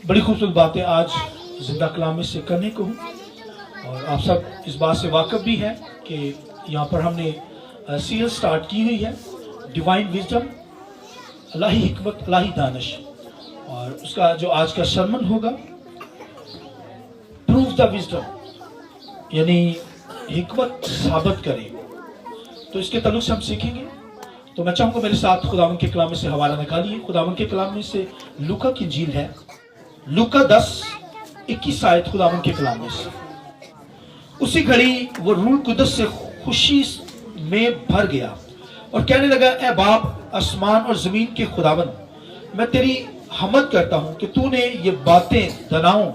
बड़ी खूबसूरत बातें आज जिंदा कलाम में से करने को हूँ, और आप सब इस बात से वाकिफ भी हैं कि यहाँ पर हमने सीरीज स्टार्ट की हुई है डिवाइन विजडम, अल्लाही हिकमत अल्लाही दानिश, और उसका जो आज का सरमन होगा प्रूव द विजडम, यानी हिकमत साबित करे। तो इसके ताल्लुक से हम सीखेंगे। तो मैं चाहूँगा मेरे साथ खुदावंद के कलाम में से हवाला निकालिए। खुदावंद के कलाम में से लूका की इंजील है, लूका 10:21 आयत खुदावंद के कलाम में से। उसी घड़ी वो रूह कुदस से खुशी में भर गया और कहने लगा, ए बाप आसमान और जमीन के खुदावंद, मैं तेरी हमद करता हूँ कि तूने ये बातें दनाओं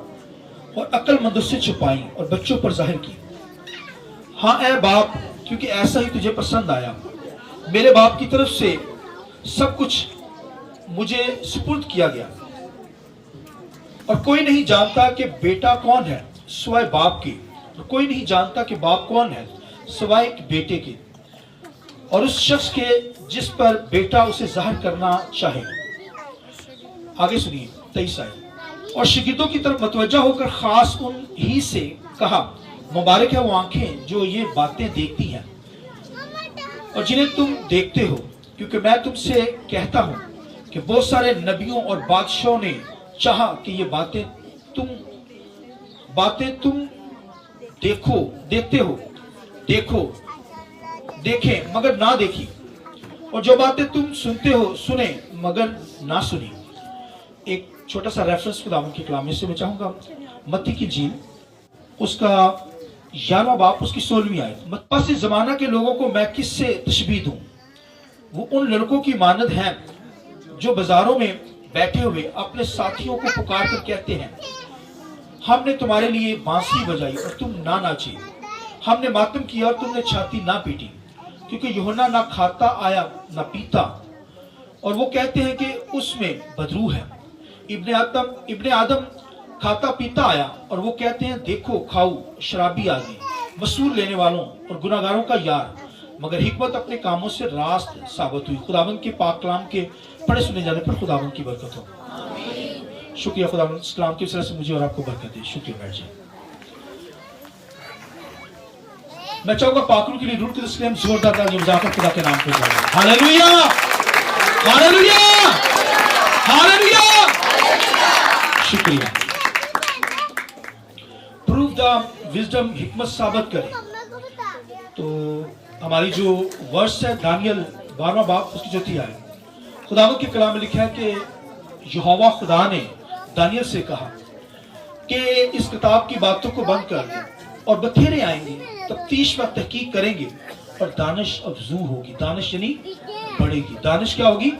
और अक्लमंदों से छुपाई और बच्चों पर जाहिर की। हाँ ए बाप, क्योंकि ऐसा ही तुझे पसंद आया। मेरे बाप की तरफ से सब कुछ मुझे सुपुर्द किया गया, और कोई नहीं जानता कि बेटा कौन है सिवाय बाप के, और कोई नहीं जानता कि बाप कौन है सिवाय बेटे के, और उस शख्स के जिस पर बेटा उसे जाहिर करना चाहे। आगे सुनिए 23 आयत। और शागिर्दों की तरफ मतवज्जा होकर खास उन ही से कहा, मुबारक है वो आंखें जो ये बातें देखती हैं और जिन्हें तुम देखते हो, क्योंकि मैं तुमसे कहता हूं कि बहुत सारे नबियों और बादशाहों ने चाहा कि ये बातें तुम देखें मगर ना देखी, और जो बातें तुम सुनते हो सुने मगर ना सुनी। एक छोटा सा रेफरेंस खुदावंद के कलाम में से मैं चाहूंगा, मत्ती की इंजील उसका 11वां बाब उसकी 16वीं आयत। बस इस जमाना के लोगों को मैं किससे तशबीह दूं? वो उन लड़कों की मानद हैं जो बाजारों में बैठे हुए अपने साथियों को पुकार कर कहते हैं, हमने तुम्हारे लिए बांसुरी बजाई और तुम ना नाचे, हमने मातम किया और तुमने छाती ना पीटी, क्योंकि यूहन्ना ना खाता आया ना पीता, और वो कहते हैं कि उसमें बदरू है। इब्ने आदम खाता पीता आया, और वो कहते हैं देखो खाऊ शराबी आदमी, वसूल लेने वालों और गुनाहगारों का यार, मगर हिकमत अपने कामों से रास्त साबित हुई। खुदावंद के पाक कलाम के पढ़े सुने जाने पर खुदावंद की बरकत हो। शुक्रिया खुदावंद इस कलाम की वजह से मुझे और आपको बरकत दे। शुक्रिया बैठ जाए। मैं चाहूंगा पाकरू के लिए रूट के इसलिए हम जोरदार ताली बजाकर खुदा के नाम पर गाएं। Hallelujah hallelujah hallelujah. शुक्रिया। प्रूव द विजडम, हिकमत साबित करे। तो हमारी जो वर्ष है दानियल 12वां बाब उसकी चौथी आयत। खुदावंद के कलाम में लिखा है कि यहोवा खुदा ने दानियल से कहा कि इस किताब की बातों को बंद कर दे, और बथेरे आएंगे तफ्तीश व तहकीक करेंगे और दानिश अफजू होगी। दानिश यानी बढ़ेगी। दानिश क्या होगी?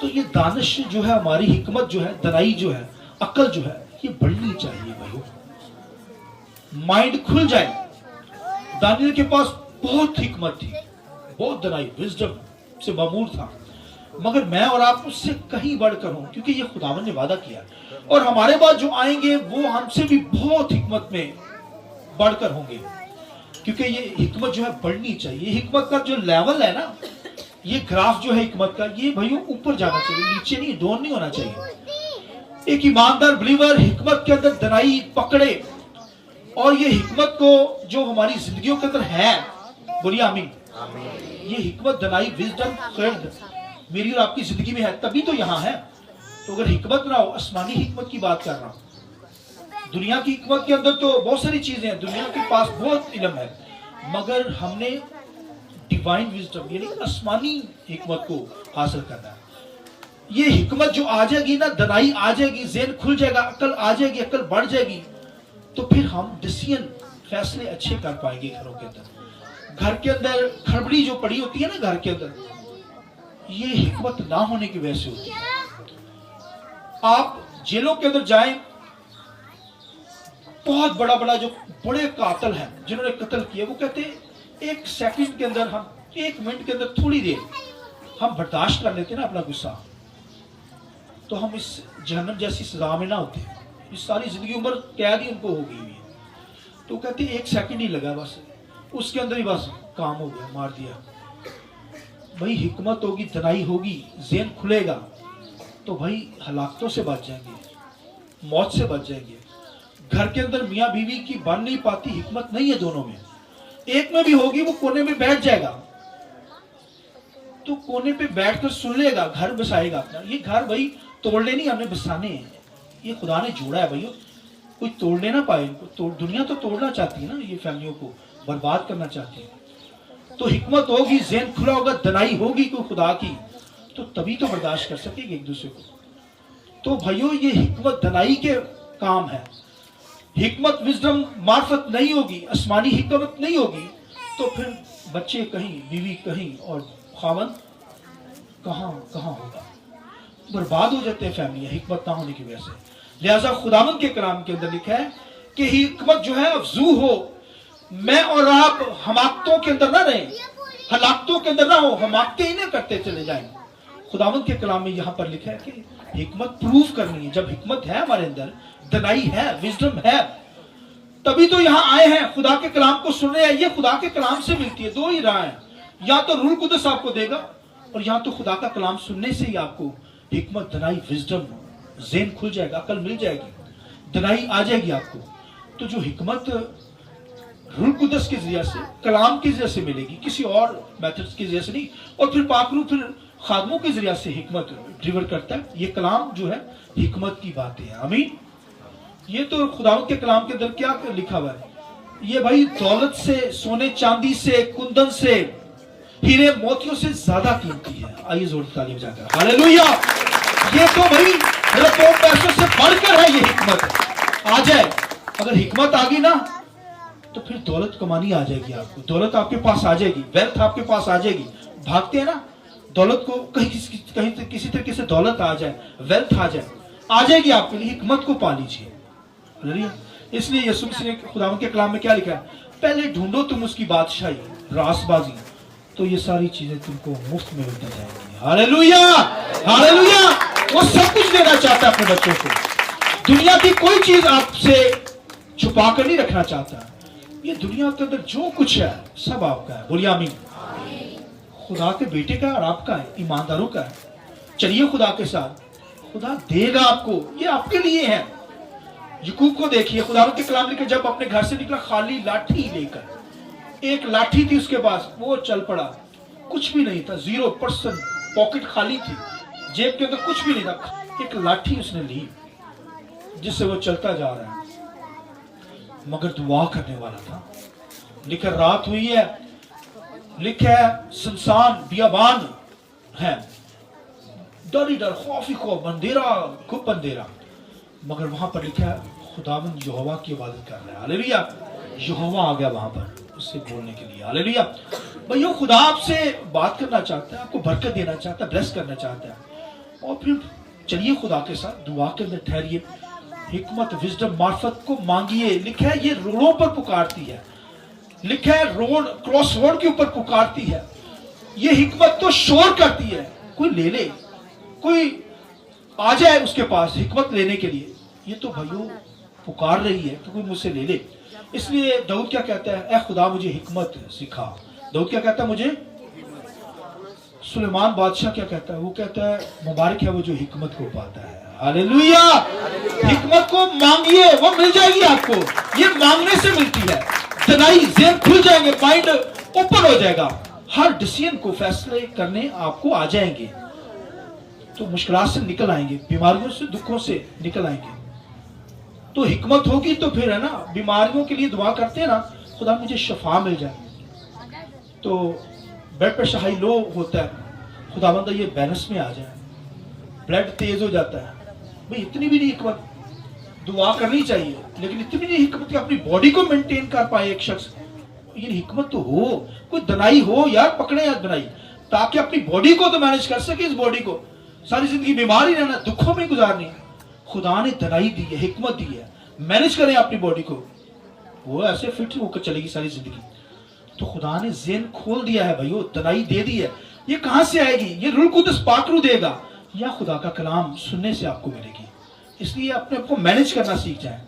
तो ये दानिश जो है, हमारी हिकमत जो है, दनाई जो है, अकल जो है, ये बढ़नी चाहिए भाइयों। माइंड खुल जाए। दानियल के पास बहुत हिकमत थी, बहुत दनाई, विजडम से मामूर था, मगर मैं और आप उससे कहीं बढ़कर हूं, क्योंकि ये खुदावंद ने वादा किया, और हमारे बाद जो आएंगे वो हमसे भी बहुत हिकमत में बढ़कर होंगे, क्योंकि ये हिकमत जो है बढ़नी चाहिए। हिकमत का जो लेवल है ना, ये ग्राफ जो है हिकमत का, ये भाइयों ऊपर जाना चाहिए, नीचे नहीं, डाउन नहीं होना चाहिए। एक ईमानदार बिलीवर हिकमत के अंदर दनाई पकड़े, और ये हिकमत को जो हमारी जिंदगियों के अंदर है, बोलिए आमीन। ये हिकमत दनाई विजडम खैर मेरी और आपकी जिंदगी में है, तभी तो यहाँ है। तो अगर हिकमत ना हो, आसमानी हिकमत की बात कर रहा हूं। दुनिया की हिकमत के अंदर तो बहुत सारी चीजें हैं, दुनिया के पास बहुत इल्म है, मगर हमने डिवाइन विजडम यानी आसमानी हिकमत को हासिल करना है। ये हिकमत जो आ जाएगी ना, दनाई आ जाएगी, ज़हन खुल जाएगा, अकल आ जाएगी, अकल बढ़ जाएगी, तो फिर हम डिसीजन फैसले अच्छे कर पाएंगे। घरों के अंदर, घर के अंदर खड़बड़ी जो पड़ी होती है ना घर के अंदर, ये हिकमत ना होने की वजह से होती है। आप जेलों के अंदर जाएं, बहुत बड़ा बड़ा जो बड़े कातिल हैं जिन्होंने कत्ल किया, वो कहते हैं 1 सेकंड के अंदर, हम 1 मिनट के अंदर, थोड़ी देर हम बर्दाश्त कर लेते ना अपना गुस्सा, तो हम इस जहन्नम जैसी सजा में ना होते। इस सारी जिंदगी उम्र कैद ही उनको हो गई हुई है। तो कहते 1 सेकंड ही लगा, बस उसके अंदर ही बस काम हो गया, मार दिया। भाई हिकमत होगी, दनाई होगी, ज़हन खुलेगा, तो भाई हलाकतों से बच जाएंगे। मौत से बच जाएंगे। घर के अंदर मियाँ बीवी की बन नहीं पाती, हिकमत नहीं है दोनों में, एक में भी होगी वो कोने में बैठ जाएगा, तो कोने पे बैठकर सुन लेगा, घर बसाएगा अपना। ये घर भाई तोड़ने नहीं, हमने बसाने हैं, ये खुदा ने जोड़ा है भैया, कोई तोड़ने ना पाए इनको। दुनिया तो तोड़ना चाहती है ना, ये फैमिलियों को बर्बाद करना चाहती है। तो हिकमत होगी, ज़हन खुला होगा, दनाई होगी कोई खुदा की, तो तभी तो बर्दाश्त कर सकेंगे एक दूसरे को। तो भाइयों ये हिकमत दनाई के काम है। हिकमत विजडम मार्फत नहीं होगी, आसमानी हिकमत नहीं होगी, तो फिर बच्चे कहीं, बीवी कहीं, और खावंद कहाँ कहाँ होगा, बर्बाद हो जाते हैं फैमिलियां हिकमत ना होने की वजह से। लिहाजा खुदावंद के कलाम के अंदर लिखा है कि हिकमत जो है अफजू हो, मैं और आप हमाकतों के अंदर ना रहें, हलाकतों के अंदर ना हो, हमाकतें ही ना करते चले जाएं। खुदावंद के कलाम में यहाँ पर लिखा है कि हिकमत प्रूव करनी है। जब हिकमत है हमारे अंदर, दनाई है, विजडम है, तभी तो यहाँ आए हैं, खुदा के कलाम को सुन रहे हैं। ये खुदा के कलाम से मिलती है, दो ही राह है, या तो रूह कुदस आपको देगा, और या तो खुदा का कलाम सुनने से ही आपको हिकमत, दनाई, विजडम, ज़हन खुल जाएगा, अकल मिल जाएगी, दनाई आ जाएगी आपको। तो जो हिकमत रूह कुदस के जरिए से, कलाम के जरिए से मिलेगी, किसी और मेथड्स के जरिए से नहीं। और फिर पाक रूह फिर खादमों के जरिए से हिकमत डिलीवर करता है। ये कलाम जो है हिकमत की बातें हैं। आमीन। ये तो खुदावंद के कलाम के अंदर क्या लिखा हुआ है, ये भाई दौलत से, सोने चांदी से, कुंदन से, हीरे मोतियों से ज्यादा कीमती है। आइए जोर की ताली बजाकर हालेलुया। ये तो भाई रकम पैसों से बढ़कर है ये हिकमत। आ जाए, अगर हिकमत आ गई ना, तो फिर दौलत कमानी आ जाएगी आपको, दौलत आपके पास आ जाएगी, वेल्थ आपके पास आ जाएगी। भागते हैं ना दौलत को, कहीं किसी तरीके से दौलत आ जाए, वेल्थ आ जाएगी आपके लिए। हिकमत को पा लीजिए। इसलिए यीशु मसीह ने खुदावंद के कलाम में क्या लिखा है, पहले ढूंढो तुम उसकी बादशाही, रासबाजी, तो ये सारी चीजें तुमको मुफ्त में मिलती जाएंगी। Hallelujah, hallelujah. वो सब कुछ देना चाहता है अपने बच्चों को। दुनिया की कोई चीज आपसे छुपा कर नहीं रखना चाहता। ये दुनिया के अंदर जो कुछ है सब आपका है। बोलिए आमीन। खुदा के बेटे का और आपका है, ईमानदारों का है। चलिए खुदा के साथ, खुदा देगा आपको, ये आपके लिए है। यकूब को देखिए, खुदा के कलाम लिखे, जब अपने घर से निकला खाली लाठी लेकर, एक लाठी थी उसके पास, वो चल पड़ा, कुछ भी नहीं था, 0%, पॉकेट खाली थी, जेब के अंदर कुछ भी नहीं था, एक लाठी उसने ली जिससे वो चलता जा रहा है, मगर दुआ करने वाला था। लिखा रात हुई है, लिखा है सुनसान बियाबान है, डर ही डर, खौफ ही खौफ, अंधेरा, खूब अंधेरा, मगर वहां पर लिखा है खुदावंद यहोवा की इबादत कर रहा है। हालेलुया। यहोवा आ गया वहां पर उससे बोलने के लिए। हालेलुया। भाइयों खुदा आपसे बात करना चाहता है, आपको बरकत देना चाहता है, ब्लेस करना चाहता है। और फिर चलिए खुदा के साथ दुआ के अंदर ठहरिए, हिकमत, विजडम, मार्फत को मांगिए। लिखा है ये रोडों पर पुकारती है, लिखा है रोड, क्रॉस रोड के ऊपर पुकारती है। ये हिकमत तो शोर करती है, कोई ले ले, कोई आ जाए उसके पास हिकमत लेने के लिए। ये तो भाइयों पुकार रही है कि कोई मुझसे ले ले। इसलिए दाऊद क्या कहता है, ऐ खुदा मुझे हिकमत सिखा। दाऊद क्या कहता है, मुझे। सुलेमान बादशाह क्या कहता है, वो कहता है मुबारक है वो जो हिकमत को पाता है। हालेलुया। हिकमत को मांगिए, वो मिल जाएगी आपको। ये मांगने से मिलती है। दनाई, ज़हन खुल जाएंगे, माइंड ओपन हो जाएगा, हर डिसीजन को फैसले करने आपको आ जाएंगे, तो मुश्किलात से निकल आएंगे, बीमारियों से, दुखों से निकल आएंगे। तो हिकमत होगी तो फिर है ना, बीमारियों के लिए दुआ करते हैं ना, खुदा मुझे शफा मिल जाए। तो ब्लड प्रेशर हाई लो होता है, खुदावंद ये बैलेंस में आ जाए, ब्लड तेज हो जाता है। भाई इतनी भी नहीं हिकमत, दुआ करनी चाहिए, लेकिन इतनी भी नहीं हिकमत कि अपनी बॉडी को मेंटेन कर पाए एक शख्स। ये हिकमत तो हो, कोई दनाई हो यार, पकड़े यार दनाई, ताकि अपनी बॉडी को तो मैनेज कर सके। इस बॉडी को सारी जिंदगी बीमार ही रहना, दुखों में गुजारनी। खुदा ने दनाई दी है, हिकमत दी है, मैनेज करें अपनी बॉडी को, वो ऐसे फिट होकर चलेगी सारी जिंदगी। तो खुदा ने ज़हन खोल दिया है भाइयों, दनाई दे दी है। ये कहां से आएगी? ये रूह कुदस पाकरू देगा, या खुदा का कलाम सुनने से आपको मिलेगी। इसलिए अपने आप को मैनेज करना सीख जाए।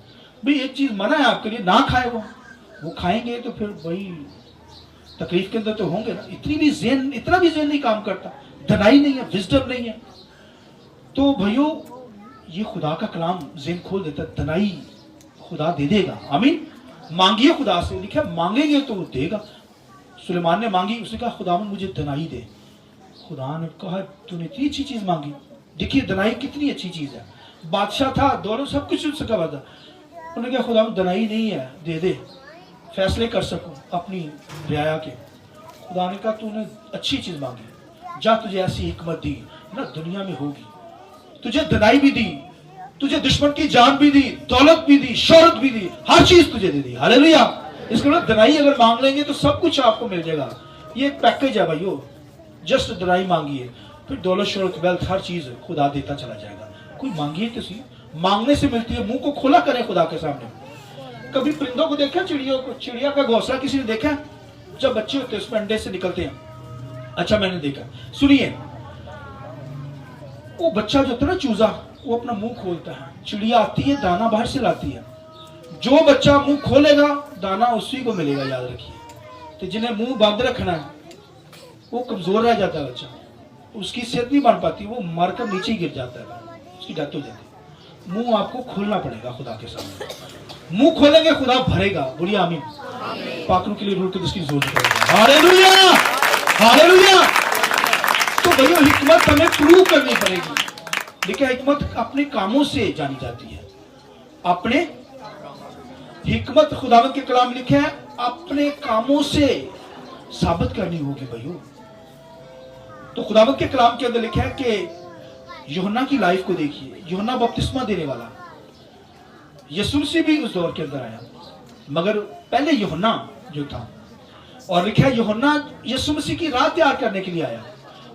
भाई एक चीज मना है आपके लिए, ना खाए वो खाएंगे तो फिर वही तकलीफ के अंदर तो होंगे ना। इतना भी ज़हन नहीं काम करता, दनाई नहीं है, विजडम नहीं है। तो भाइयों ये खुदा का कलाम ज़हन खोल देता है, दनाई खुदा दे देगा। आमीन। मांगिए खुदा से, लिखा मांगेंगे तो वो देगा। सुलेमान ने मांगी, उसने कहा खुदावन मुझे दनाई दे। खुदा ने कहा तूने इतनी अच्छी चीज मांगी। देखिए दनाई कितनी अच्छी चीज है। बादशाह था, दोनों सब कुछ उसका था। उन्होंने कहा खुदा दनाई नहीं है, दे दे, फैसले कर सकूं अपनी रियाया के। खुदा ने कहा तूने अच्छी चीज मांगी, जा तुझे ऐसी हिकमत दी ना दुनिया में होगी। तुझे दनाई भी दी, तुझे दुश्मन की जान भी दी, दौलत भी दी, शोहरत भी दी, हर चीज तुझे दे दी। हालेलुया। इसके बाद दनाई अगर मांग लेंगे तो सब कुछ आपको मिल जाएगा। ये एक पैकेज है भाइयों। जस्ट दनाई मांगिए, फिर दौलत शोहरत वेल्थ हर चीज खुदा देता चला जाएगा। कोई मांगिए किसी, मांगने से मिलती है। मुंह को खुला करें खुदा के सामने। कभी परिंदों को देखा, चिड़ियों को? चिड़िया का घोंसला किसी ने देखा? जब बच्चे होते हैं उसमें अंडे से निकलते हैं। अच्छा मैंने देखा, सुनिए, वो बच्चा जो होता है ना चूजा, वो अपना मुंह खोलता है, चिड़िया आती है दाना बाहर से लाती है। जो बच्चा मुंह खोलेगा दाना उसी को मिलेगा, याद रखिए। तो जिन्हें मुंह बंद रखना है वो कमजोर रह जाता है बच्चा, उसकी सेहत नहीं बन पाती, वो मरकर नीचे गिर जाता है, उसकी डेथ हो जाती है। मुंह आपको खोलना पड़ेगा खुदा के सामने। मुंह खोलेंगे खुदा भरेगा। बोलिए आमीन। पाकरों के लिए रूल की दृष्टि जोर देगा। Hallelujah, hallelujah. तो भैया हिकमत हमें प्रूव करनी पड़ेगी। देखिए हिकमत अपने कामों से जानी जाती है। अपने हिकमत खुदावंद के कलाम में लिखे है अपने कामों से साबित करनी होगी भाइयों। तो खुदावंद के कलाम के अंदर लिखा है कि यूहन्ना की लाइफ को देखिए। यूहन्ना बपतिस्मा देने वाला, यीशु मसीह भी उस दौर के अंदर आया, मगर पहले यूहन्ना जो था। और लिखा है यूहन्ना यीशु मसीह की राह तैयार करने के लिए आया।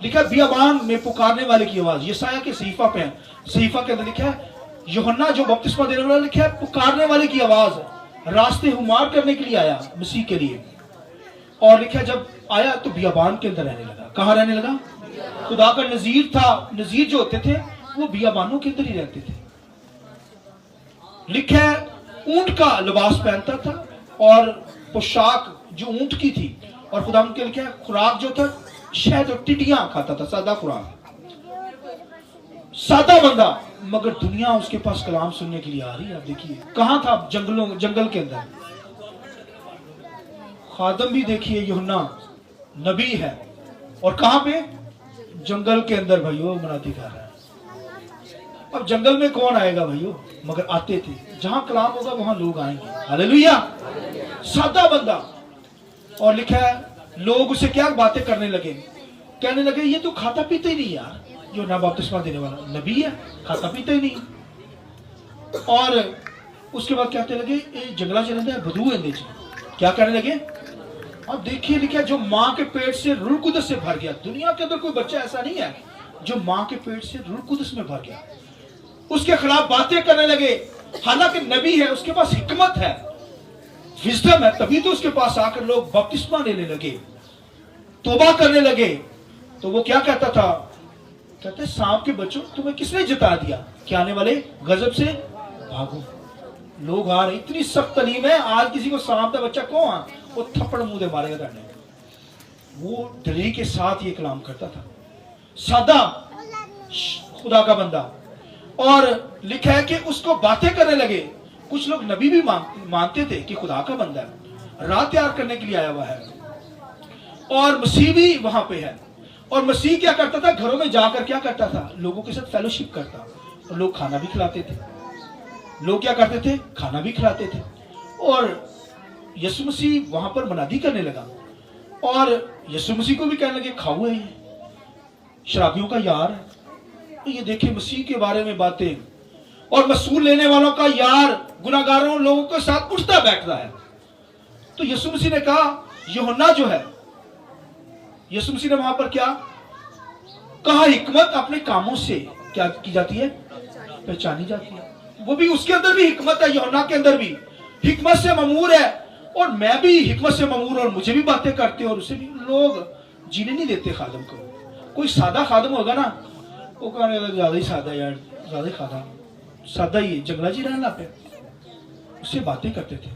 लिखा बियाबान में पुकारने वाले की आवाज, यशायाह के सहीफा पे है, सहीफा के अंदर लिखा है यूहन्ना जो बपतिस्मा देने वाला, लिखा है पुकारने वाले की आवाज, रास्ते हुमार करने के लिए आया मसीह के लिए। और लिखा जब आया तो बियाबान के अंदर रहने लगा। कहाँ रहने लगा? खुदा का नजीर था, नजीर जो होते थे वो बियाबानों के अंदर ही रहते थे। लिखा है ऊंट का लिबास पहनता था और पोशाक जो ऊंट की थी। और खुदा के लिखा है खुराक जो था शहद और टिड्डियां खाता था, सादा खुराक, सादा बंदा, मगर दुनिया उसके पास कलाम सुनने के लिए आ रही है। आप देखिए कहां था? जंगल के अंदर। खादम भी देखिए यूहन्ना नबी है, और कहां पे? जंगल के अंदर भाइयों मनाती कर रहा है। अब जंगल में कौन आएगा भाइयों? मगर आते थे, जहां कलाम होगा वहां लोग आएंगे। हालेलुया। सादा बंदा। और लिखा है लोग उसे क्या बातें करने लगे, कहने लगे ये तो खाता पीता ही नहीं यार, जो ना बपतिस्मा देने वाला नबी है, खाता पीता ही नहीं। और उसके बाद कहते लगे ये जंगला चलते हैं बदू है, क्या कहने लगे? अब देखिए लिखा जो माँ के पेट से रूह कुदस से भर गया। दुनिया के अंदर कोई बच्चा ऐसा नहीं है जो माँ के पेट से रूह कुदस में भर गया। उसके खिलाफ बातें करने लगे, हालांकि नबी है, उसके पास हिकमत है, विजडम है, तभी तो उसके पास आकर लोग बपतिस्मा लेने लगे, तौबा करने लगे। तो वो क्या कहता था? कहते सांप के बच्चों तुम्हें किसने जिता दिया कि आने वाले गजब से भागो। लोग आ रहे, इतनी सख्त तालीम है, आज किसी को सांप का बच्चा कौन वो थप्पड़ मुंह दे मारेगा करने। वो दलेरी के साथ ये कलाम करता था, सादा खुदा का बंदा। और लिखा है कि उसको बातें करने लगे। कुछ लोग नबी भी मानते थे कि खुदा का बंदा है, राह तैयार करने के लिए आया हुआ है। और मसीह भी वहां पे है। और मसीह क्या करता था? घरों में जाकर क्या करता था? लोगों के साथ फेलोशिप करता, और लोग खाना भी खिलाते थे। लोग क्या करते थे? खाना भी खिलाते थे। और यीशु मसीह वहां पर मनादी करने लगा, और यीशु मसीह को भी कहने लगे खाओ है ये शराबियों का यार है। तो ये देखिए मसीह के बारे में बातें, और मसूल लेने वालों का यार, गुनाहगारों लोगों के साथ उठता बैठता है। तो यीशु मसीह ने कहा यूहन्ना जो है, यीशु मसीह ने वहां पर क्या कहा? हिकमत अपने कामों से क्या की जाती है? पहचानी जाती है। वो भी उसके अंदर भी हिकमत है, यूहन्ना के अंदर भी हिकमत से ममूर है। और मैं भी हिकमत से ममूर, और मुझे भी बातें करते और उसे भी लोग जीने नहीं देते खादम को। कोई सादा खादम होगा ना, वो कहने लगा ज्यादा ही सादा यार, ज्यादा ही खादा, सादा ही जंगला जी रहना पे, उससे बातें करते थे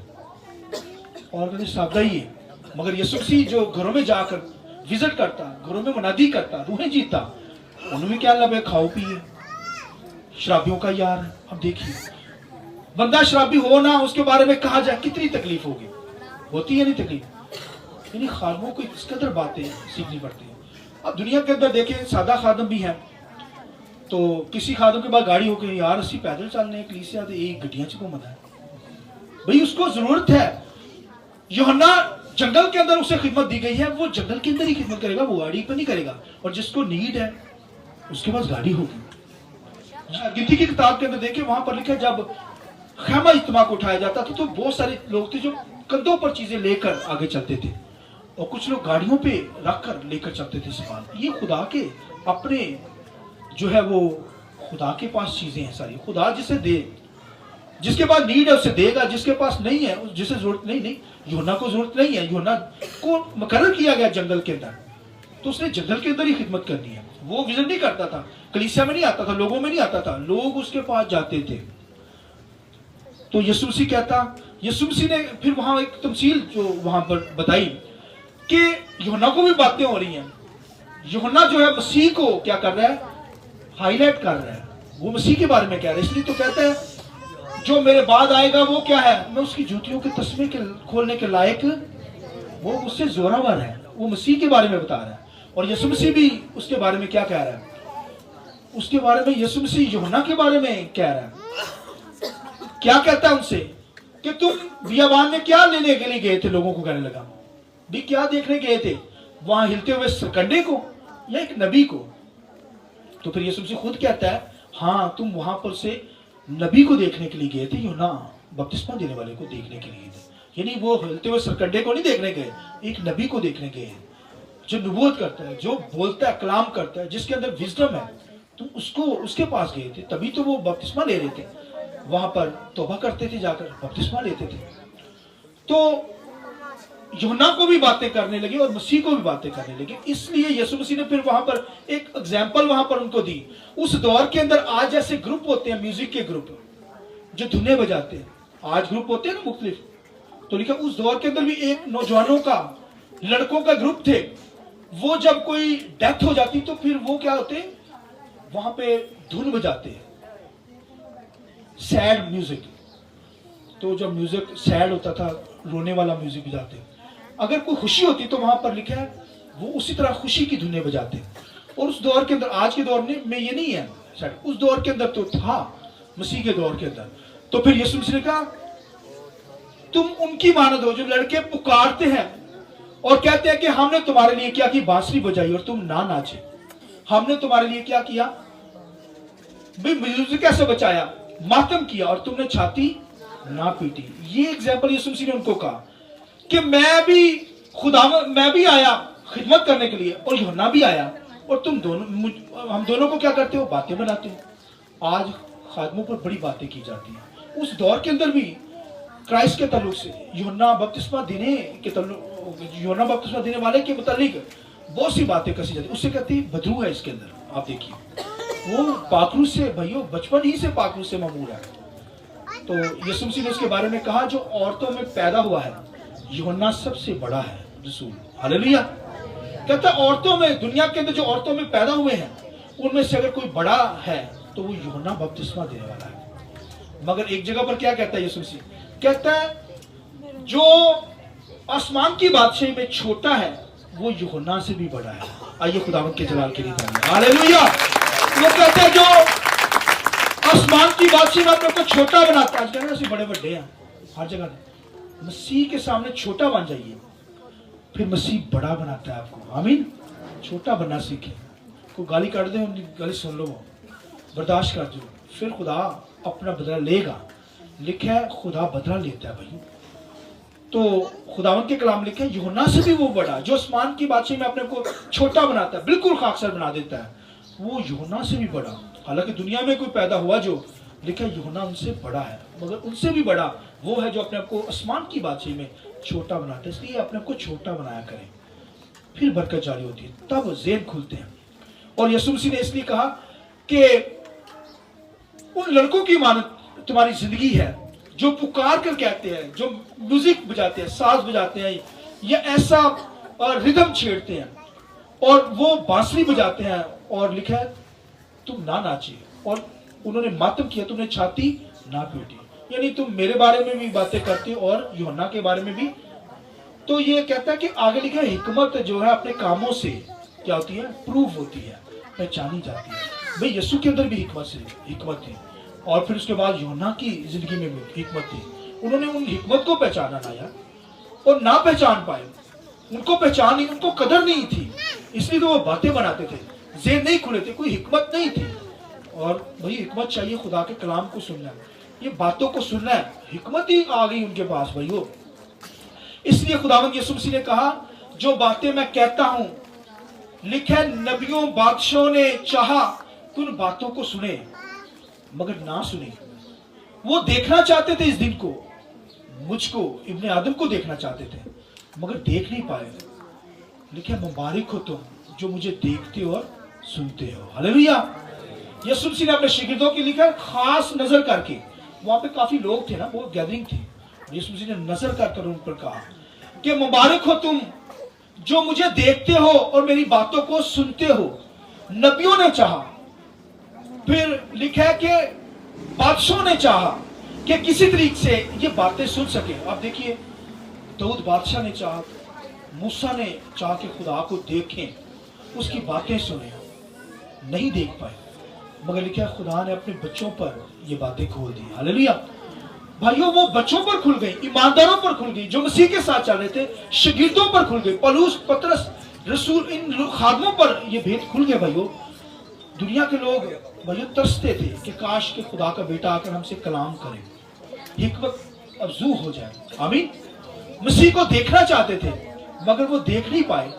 और कहते सादा ही है। मगर यीशु मसीह जो घरों में जाकर विजिट करता, घरों में मनादी करता, रूहें जीता, उनमें क्या लब है? खाओ पिए, शराबियों का यार है। अब देखिए, बंदा शराबी हो ना, उसके बारे में कहा जाए कितनी तकलीफ होगी, होती है नहीं तकलीफ। यानी खादमों को इस कदर बातें सीखनी पड़ती है। अब दुनिया के अंदर देखें, सादा खादम भी है, तो किसी खादम के बाद गाड़ी हो गई, यार असी पैदल चलने कलीसिया ते एक गड्डियां च घूमना है, भाई उसको जरूरत है। यूहन्ना जंगल के अंदर उसे खिदमत दी गई है, वो जंगल के अंदर ही खिदमत करेगा, वो गाड़ी पर नहीं करेगा। और जिसको नीड है उसके पास गाड़ी होगी। गिनती की किताब के अंदर देखिए, वहां पर लिखा, जब खैमा इज्तिमा को उठाया जाता था तो बहुत सारे लोग थे जो कंधों पर चीजें लेकर आगे चलते थे, और कुछ लोग गाड़ियों पे रखकर लेकर चलते थे सामान। ये खुदा के अपने जो है वो खुदा के पास चीजें हैं सारी। खुदा जिसे दे, जिसके पास नीड है उसे देगा, जिसके पास नहीं है, जिसे जरूरत नहीं। यूहन्ना को जरूरत नहीं है, यूहन्ना को मुकर्रर किया गया जंगल के अंदर, तो उसने जंगल के अंदर ही खिदमत करनी है। वो विजन नहीं करता था, कलीसिया में नहीं आता था, लोगों में नहीं आता था, लोग उसके पास जाते थे। तो यीशु मसीह कहता, यीशु मसीह ने फिर वहां एक तमसील जो वहां पर बताई कि यूहन्ना को भी बातें हो रही हैं। यूहन्ना जो है मसीह को क्या कर रहा है, हाईलाइट कर रहा है, वो मसीह के बारे में कह रहा है। इसलिए तो कहता है जो मेरे बाद आएगा वो क्या है, मैं उसकी जूतियों के तस्मे के खोलने के लायक, वो उससे जोरावर है। वो मसीह के बारे में बता रहा है। और यीशु मसीह भी उसके बारे में क्या कह रहा है, उसके बारे में यीशु मसीह यूहन्ना के बारे में कह रहा है। क्या कहता है उनसे कि तुम बियाबान में क्या लेने के लिए गए थे, लोगों को कहने लगा, भी क्या देखने गए थे, वहां हिलते हुए सरकंडे को या एक नबी को? तो फिर यीशु मसीह खुद कहता है, हाँ तुम वहां पर से नबी को देखने के लिए गए थे, यूहन्ना बपतिस्मा देने वाले को देखने के लिए थे। यानी वो हिलते हुए सरकंडे को नहीं देखने गए, एक नबी को देखने गए जो नबूवत करता है, जो बोलता है, कलाम करता है, जिसके अंदर विजडम है। तुम उसको, उसके पास गए थे, तभी तो वो बपतिस्मा ले रहे थे, वहां पर तौबा करते थे, जाकर बपतिस्मा लेते थे। तो यूहन्ना को भी बातें करने लगे और मसीह को भी बातें करने लगे। इसलिए यीशु मसीह ने फिर वहां पर एक एग्जाम्पल वहां पर उनको दी। उस दौर के अंदर आज जैसे ग्रुप होते हैं, म्यूजिक के ग्रुप जो धुनें बजाते हैं, आज ग्रुप होते हैं ना मुख्तलिफ, तो लिखा उस दौर के अंदर भी एक नौजवानों का, लड़कों का ग्रुप थे। वो जब कोई डेथ हो जाती तो फिर वो क्या होते, वहां पे धुन बजाते हैं, सैड म्यूजिक। तो जब म्यूजिक सैड होता था, रोने वाला म्यूजिक बजाते। अगर कोई खुशी होती तो वहां पर लिखा है वो उसी तरह खुशी की धुनें बजाते। और उस दौर के अंदर, आज के दौर में ये नहीं है सैड, उस दौर के अंदर तो था, मसीह के दौर के अंदर। तो फिर यीशु मसीह ने कहा तुम उनकी मानद हो जो लड़के पुकारते हैं और कहते हैं कि हमने तुम्हारे लिए क्या की, बांसुरी बजाई और तुम ना नाचे। हमने तुम्हारे लिए क्या किया, भाई म्यूजिक कैसे बचाया, मातम किया और तुमने छाती ना पीटी। ये एग्जाम्पल यीशु मसीह ने उनको कहा कि मैं भी आया खिदमत करने के लिए और यूहन्ना भी आया, और तुम दोनों, हम दोनों को क्या करते हो, बातें बनाते हो। आज खादमों पर बड़ी बातें की जाती हैं। उस दौर के अंदर भी क्राइस्ट के ताल्लुक से, यूहन्ना बपतिस्मा देने वाले के मुतालिक बहुत सी बातें कसी जाती। उससे कहती बदरू है इसके अंदर। आप देखिए वो पाखरूस से, भाइयों बचपन ही से पाखरूस से मामूर है। तो यीशु मसीह ने उसके बारे में कहा जो औरतों में पैदा हुआ है, यूहन्ना सबसे बड़ा है रसूल। हालेलुया। कहता औरतों में, दुनिया के अंदर जो औरतों में पैदा हुए हैं उनमें से अगर कोई बड़ा है तो वो यूहन्ना बपतिस्मा देने वाला है। मगर एक जगह पर क्या कहता है यीशु मसीह, कहता है जो आसमान की बादशाही में छोटा है वो यूहन्ना से भी बड़ा है। आइए खुदावंद के जलाल के लिए तालियां। हालेलुया। वो कहते हैं जो आसमान की बादशाही में अपने को छोटा बनाता है। आज कहते हैं बड़े बड़े हैं हर जगह, मसीह के सामने छोटा बन जाइए, फिर मसीह बड़ा बनाता है आपको। आमीन। छोटा बनना सीखे। कोई गाली काट दे, उनकी गाली सुन लो, बर्दाश्त कर दो, फिर खुदा अपना बदला लेगा। लिखा है खुदा बदला लेता है भाई। तो खुदावंद के कलाम लिखे यूहन्ना से भी वो बड़ा, जो आसमान की बादशाही में अपने को छोटा बनाता है, बिल्कुल खाकसर बना देता है, वो यूहन्ना से भी बड़ा। हालांकि दुनिया में कोई पैदा हुआ जो, लिखा यूहन्ना उनसे बड़ा है, मगर उनसे भी बड़ा वो है जो अपने आप को आसमान की बादशाही में छोटा बनाता है। इसलिए अपने आप को छोटा बनाया करें, फिर बरकत जारी होती है, तब ज़ेहन खुलते हैं। और यीशु मसीह ने इसलिए कहा कि उन लड़कों की मानद तुम्हारी जिंदगी है जो पुकार कर कहते हैं, जो म्यूजिक बजाते हैं, साज बजाते हैं, या ऐसा रिदम छेड़ते हैं और वो बांसुरी बजाते हैं, और लिखा है तुम ना नाचे और उन्होंने मातम किया, तुमने छाती ना पीटी। यानी तुम मेरे बारे में भी बातें करते हो और यूहन्ना के बारे में भी। तो ये कहता है कि आगे लिखा है हिकमत जो है अपने कामों से क्या होती है, प्रूव होती है, पहचानी जाती है। भाई यीशु के अंदर भी हिकमत थी और फिर उसके बाद यूहन्ना की जिंदगी में भी हिकमत थी। उन्होंने उन हिकमत को पहचाना ना यार, और ना पहचान पाए, उनको पहचान नहीं, उनको कदर नहीं थी, इसलिए तो वो बातें बनाते थे, ज़हन नहीं खुले थे, कोई हिकमत नहीं थी। और भाई हिकमत चाहिए खुदा के कलाम को सुनना, ये बातों को सुनना है, हिकमत ही आ गई उनके पास भाइयों। इसलिए खुदावंद यीशु मसीह ने कहा जो बातें मैं कहता हूं, लिखा है नबियों बादशाहों ने चाहा कि उन बातों को सुने मगर ना सुने। वो देखना चाहते थे इस दिन को, मुझको इब्ने आदम को देखना चाहते थे मगर देख नहीं पाए। लिखा मुबारक हो तुम जो मुझे देखते और सुनते हो। हालेलुया। यीशु मसीह ने अपने शागिर्दों के लिखा खास नजर करके, वहां पे काफी लोग थे ना, वो गैदरिंग थी, यीशु मसीह ने नजर कर उन पर कहा कि मुबारक हो तुम जो मुझे देखते हो और मेरी बातों को सुनते हो। नबियों ने चाहा, फिर लिखा है कि बादशाहों ने चाहा कि किसी तरीके से ये बातें सुन सके। अब देखिए दाऊद बादशाह ने चाहा, मूसा ने चाहा कि खुदा को देखें, उसकी बातें सुने, नहीं देख पाए, मगर लिखा है खुदा ने अपने बच्चों पर ये बातें खोल दी। हालेलुया। भाइयों वो बच्चों पर खुल गई, ईमानदारों पर खुल गई, जो मसीह के साथ चल रहे थे, शागिर्दों पर खुल गई, पौलुस, पतरस, रसूल, इन खादमों पर ये भेद खुल गए। भाइयों दुनिया के लोग भाइयों तरसते थे कि काश के खुदा का बेटा आकर हमसे कलाम करे, हिकमत अफजू हो जाए। आमीन। मसीह को देखना चाहते थे मगर वो देख नहीं पाए।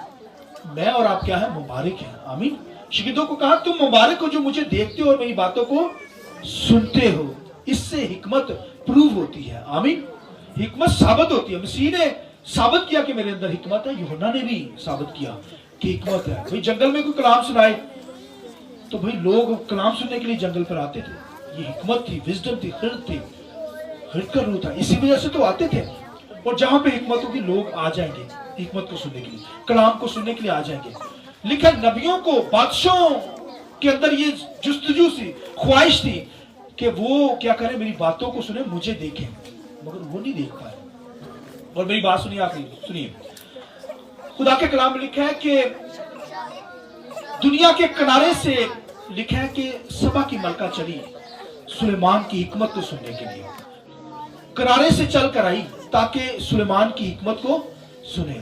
मैं और आप क्या है, मुबारक है। आमीन। शागिर्दों को कहा तुम मुबारक हो जो मुझे देखते हो और मेरी बातों को सुनते हो, इससे हिकमत प्रूव होती है। आमीन। हिकमत साबित होती है। मसीह ने साबित किया कि मेरे अंदर हिकमत है, यूहन्ना ने भी साबित किया कि हिकमत है। भाई जंगल में कोई कलाम सुनाए तो भाई लोग कलाम सुनने के लिए जंगल पर आते थे, ये हिकमत थी, विजडम थी, खिरद कर रूह था, इसी वजह से तो आते थे। और जहां पे हिकमत होगी लोग आ जाएंगे हिकमत को सुनने के लिए, कलाम को सुनने के लिए आ जाएंगे। लिखा नबियों को, बादशाहों के अंदर ये जुस्तजू सी ख्वाहिश थी कि वो क्या करें, मेरी बातों को सुने, मुझे देखें, मगर वो नहीं देख पाए। और मेरी बात सुनिए, आखिरी सुनिए, खुदा के कलाम में लिखा है कि दुनिया के किनारे से लिखा है कि सबा की मलका चली सुलेमान की हिकमत को सुनने के लिए, किनारे से चल कर आई ताकि सुलेमान की हिकमत को सुने।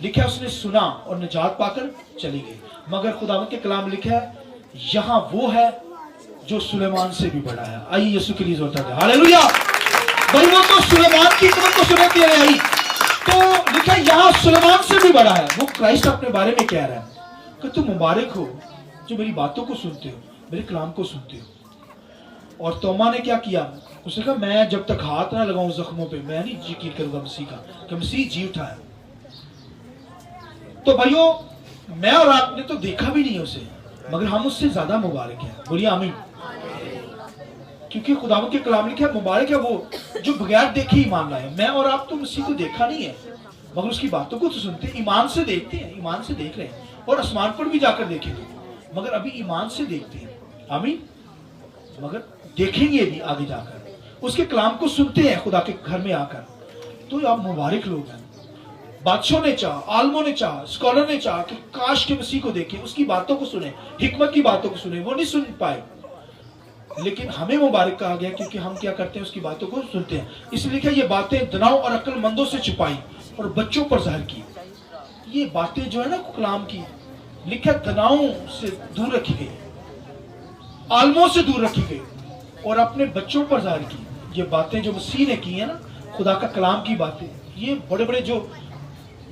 लिखा है उसने सुना और निजात पाकर चली गई। मगर खुदावंद के कलाम में लिखा है यहां वो है जो सुलेमान से भी बड़ा है। आइए यीशु के लिए जोर दें हालेलुया। भाई वो तो सुलेमान की हिकमत को सुनने के लिए आई, तो लिखा यहां सुलेमान से भी बड़ा है। वो क्राइस्ट अपने बारे में कह रहा है कि तुम मुबारक हो जो मेरी बातों को सुनते हो, मेरे कलाम को सुनते हो। और तोमा ने क्या किया, उसने कहा मैं जब तक हाथ ना लगाऊं जख्मों पे मैं नहीं यकीन करूंगा मसीह का कि मसीह जी उठा है। तो भाइयों मैं और आपने तो देखा भी नहीं है उसे, मगर हम उससे ज्यादा मुबारक हैं। बोलिए आमीन। क्योंकि खुदावंद के कलाम लिखा है मुबारक है वो जो बगैर देखे ईमान लाए। मैं और आप तो मसीह को देखा नहीं है, मगर उसकी बातों को तो सुनते हैं, ईमान से देखते हैं, ईमान से देख रहे हैं, और आसमान पर भी जाकर देखेंगे, मगर अभी ईमान से देखते हैं। आमीन। मगर देखेंगे भी आगे जाकर, उसके कलाम को सुनते हैं खुदा के घर में आकर। तो आप मुबारक लोग हैं। बादशाह ने चाहा, आलमों ने चाहा, स्कॉलर ने चाहा कि काश के मसीह को देखें, उसकी बातों को सुने, हिकमत की बातों को सुने, वो नहीं सुन पाए। लेकिन हमें मुबारक कहा गया क्योंकि हम क्या करते हैं, उसकी बातों को सुनते हैं। इसलिए लिखा ये बातें दनाव और अक्लमंदों से छुपाई और बच्चों पर जाहिर की। ये बातें जो है ना कलाम की, लिखा दनाव से दूर रखी गई, आलमों से दूर रखी गई और अपने बच्चों पर जाहिर की। ये बातें जो मसीह ने की है ना, खुदा का कलाम की बातें, ये बड़े बड़े जो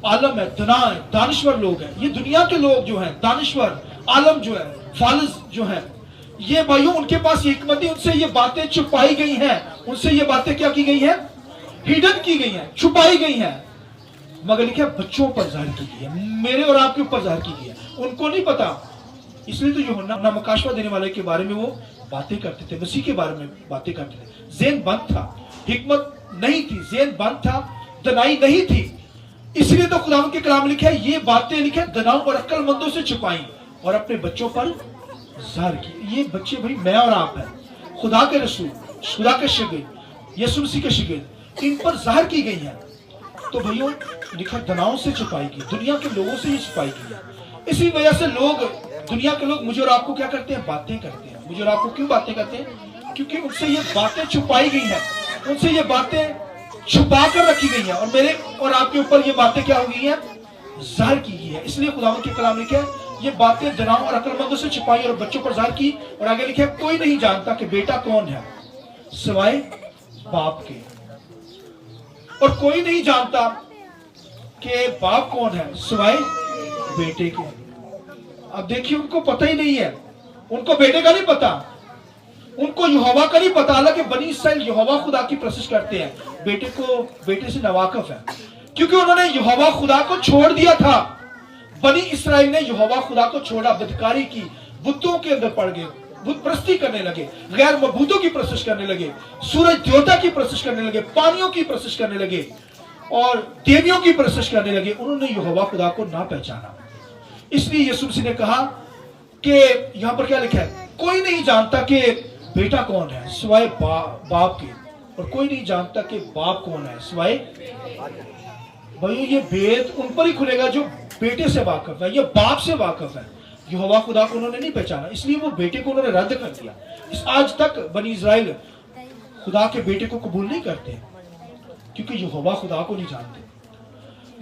आलम है, दना है, दानिश्वर लोग हैं, ये दुनिया के लोग जो हैं, दानिश्वर आलम जो है, फालिज जो है, ये भाइयों उनके पास ये हिकमत है, उनसे ये बातें छुपाई गई हैं, उनसे ये बातें क्या की गई हैं, हिडन की गई हैं, छुपाई गई हैं। मगर लिखा बच्चों पर जाहिर की गई है, मेरे और आपके ऊपर जाहिर की गई है, उनको नहीं पता। इसलिए तो यूहन्ना नमकाशवा देने वाले के बारे में वो बातें करते थे, मसीह के बारे में बातें करते थे। ज़हन बंद था, हिकमत नहीं थी, ज़हन बंद था, दनाई नहीं थी। इसलिए तो खुदावंद के कलाम लिखा है ये बातें लिखे दनाव और अक्लमंदों से छुपाई और अपने बच्चों पर जाहिर की। ये बच्चे भाई मैं और आप हैं, खुदा के रसूल, खुदा के शागिर्द, यीशु मसीह के शागिर्द, इन पर जाहिर की गई हैं, तो भाइयों लिखा दनाओं से छुपाई गई, दुनिया के लोगों से ही छुपाई गई है। इसी वजह से लोग, दुनिया के लोग मुझे और आपको क्या करते हैं? बातें करते हैं। मुझे और आपको क्यों बातें करते हैं? क्योंकि उनसे ये बातें छुपाई गई हैं, उनसे ये बातें छुपा कर रखी गई हैं, और मेरे और आपके ऊपर ये बातें क्या हो गई हैं? जाहिर की गई है। इसलिए खुदावंद के कलाम लिखे ये बातें जनाओं और अक्लमंदों से छुपाई और बच्चों पर जाहिर की, और आगे लिखे कोई नहीं जानता कि बेटा कौन है सिवाय बाप के, और कोई नहीं जानता कि बाप कौन है सिवाय बेटे के। अब देखिए उनको पता ही नहीं है, उनको बेटे का नहीं पता, उनको यहोवा का नहीं पता। हालांकि बनी इसराइल यहोवा खुदा की प्रशंसा करते हैं, बेटे को बेटे से नावाकिफ है, क्योंकि उन्होंने यहोवा खुदा को छोड़ दिया था। बनी इसराइल ने यहोवा खुदा को छोड़ा, बदकारी की, बुतों के अंदर पड़ गए, बुत प्रस्ती करने लगे, गैर मबूदों की प्रशंसा करने लगे, सूरज देवता की प्रशंसा करने लगे, पानियों की प्रशंसा करने लगे और देवियों की प्रशंसा करने लगे। उन्होंने यहोवा खुदा को ना पहचाना। इसलिए यीशु मसीह ने कहा कि यहां पर क्या लिखा है? कोई नहीं जानता कि बेटा कौन है सिवाय बाप के, और कोई नहीं जानता कि बाप कौन है सिवाय। भाई ये भेद उन पर ही खुलेगा जो बेटे से वाकिफ है, ये बाप से वाकिफ है। यहोवा खुदा को उन्होंने नहीं पहचाना, इसलिए वो बेटे को उन्होंने रद्द कर दिया। इस आज तक बनी इस्राएल खुदा के बेटे को कबूल नहीं करते, क्योंकि यहोवा खुदा को नहीं जानते।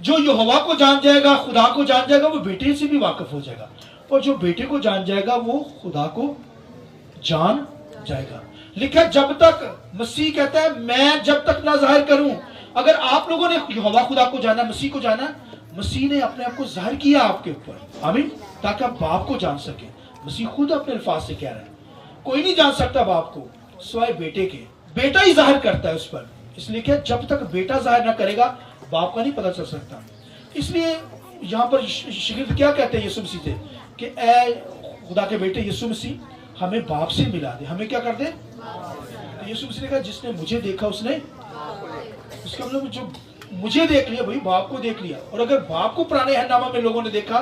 जो यहोवा को जान जाएगा, खुदा को जान जाएगा, वो बेटे से भी वाकिफ हो जाएगा, और जो बेटे को जान जाएगा वो खुदा को जान जाएगा। लिखा जब तक, मसीह कहता है मैं जब तक ना जाहिर करूं। अगर आप लोगों ने यहोवा खुदा को जाना, मसीह को जाना, मसीह ने अपने आप को जाहिर किया आपके ऊपर, आमीन, ताकि आप बाप को जान सके। मसीह खुद अपने अल्फाज से कह रहा है कोई नहीं जान सकता बाप को सिवाय बेटे के, बेटा ही जाहिर करता है उस पर। इसलिए क्या जब तक बेटा जाहिर ना करेगा बाप का नहीं पता चल सकता। इसलिए यहां पर शागिर्द क्या कहते हैं यीशु मसीह से कि ऐ खुदा के बेटे यीशु मसीह हमें बाप से मिला दे, हमें क्या कर दे। तो यीशु मसीह ने कहा जिसने मुझे देखा उसने, उसका मतलब जो मुझे देख लिया भाई बाप को देख लिया। और अगर बाप को पुराने अहदनामा में लोगों ने देखा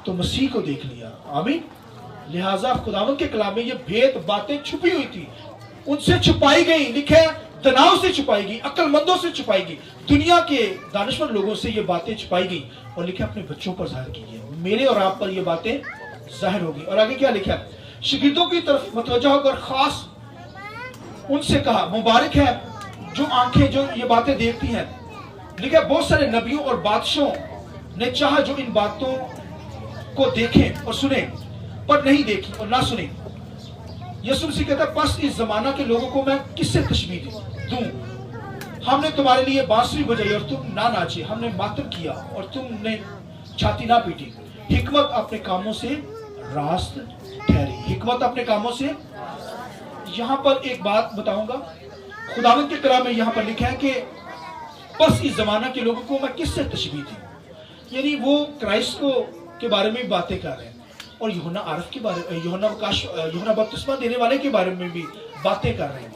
तो मसीह को देख लिया, आमीन। लिहाजा खुदावंद के कलाम में ये भेद बातें छुपी हुई थी, उनसे छुपाई गई। लिखे तनाव से छुपाई गई, अक्लमंदों से छुपाई गई, दुनिया के दानिशमंद लोगों से ये बातें छुपाई गई, और लिखे अपने बच्चों पर जाहिर की है। मेरे और आप पर ये बातें जाहिर होगी। और आगे क्या लिखा है? शागिर्दों की तरफ मतवज्जा होकर खास उनसे कहा मुबारक है जो आंखें जो ये बातें देखती हैं। लिखा बहुत सारे नबियों और बादशाहों ने चाहा जो इन बातों को देखें और सुने, पर नहीं देखी और ना सुनी। यीशु मसीह कहता है बस इस जमाना के लोगों को मैं किससे तशबीह दूं? हमने तुम्हारे लिए बांसुरी बजाई और तुम ना नाचे, हमने मातम किया और तुमने छाती ना पीटी। हिकमत अपने कामों से रास्त ठहरी, हिकमत अपने कामों से। यहां पर एक बात बताऊंगा, खुदावंद के कलाम में यहां पर लिखा है कि बस इस जमाना के लोगों को मैं किससे तशबीह दूं, यानी वो क्राइस्ट को के बारे में बातें कर रहे हैं, और यूहन्ना आरफ के बारे में, यूहन्ना बपतिस्मा देने वाले के बारे में भी बातें कर रहे हैं,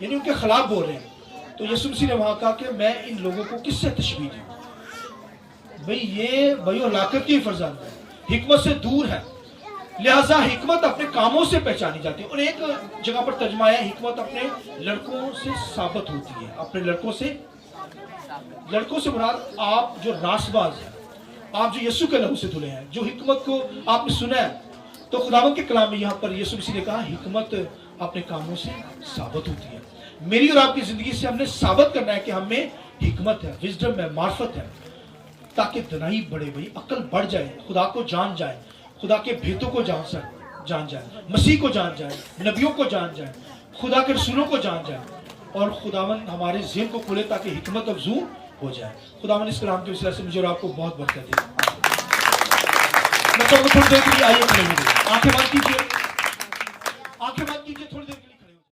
यानी उनके खिलाफ बोल रहे हैं। तो यीशु मसीह ने वहां कहा कि मैं इन लोगों को किससे तशबीह दूं? भाई ये भाई लाकत की फर्जंद है, हिकमत से दूर है। लिहाजा हिकमत अपने कामों से पहचानी जाती है। और एक जगह पर तर्जुमा है हिकमत अपने लड़कों से साबित होती है। अपने लड़कों से मुराद आप जो रासबाज हैं, आप जो यीशु के लहू से धुले हैं, जो हिकमत को आपने सुना है। तो खुदावंद के कलाम में यहाँ पर यीशु मसीह ने कहा हिकमत अपने कामों से साबित होती है। मेरी और आपकी जिंदगी से हमने साबित करना है कि हमें हिकमत है, विजडम है, मार्फत है, ताकि दनाई बढ़े, भाई अक्ल बढ़ जाए, खुदा को जान जाए, खुदा के भेदों को जान जाए, मसीह को जान जाए, नबियों को जान जाए, खुदा के रसूलों को जान जाए, और खुदावंद हमारे ज़हन को खोले ताकि हिकमत अफजू हो जाए। खुदावंद इस कलाम के वसीला से मुझे और आपको बहुत बरकत दे। मैं थोड़ी देर के लिए आइए खड़े हो जाइए, आंखें बंद कीजिए, थोड़ी देर के लिए।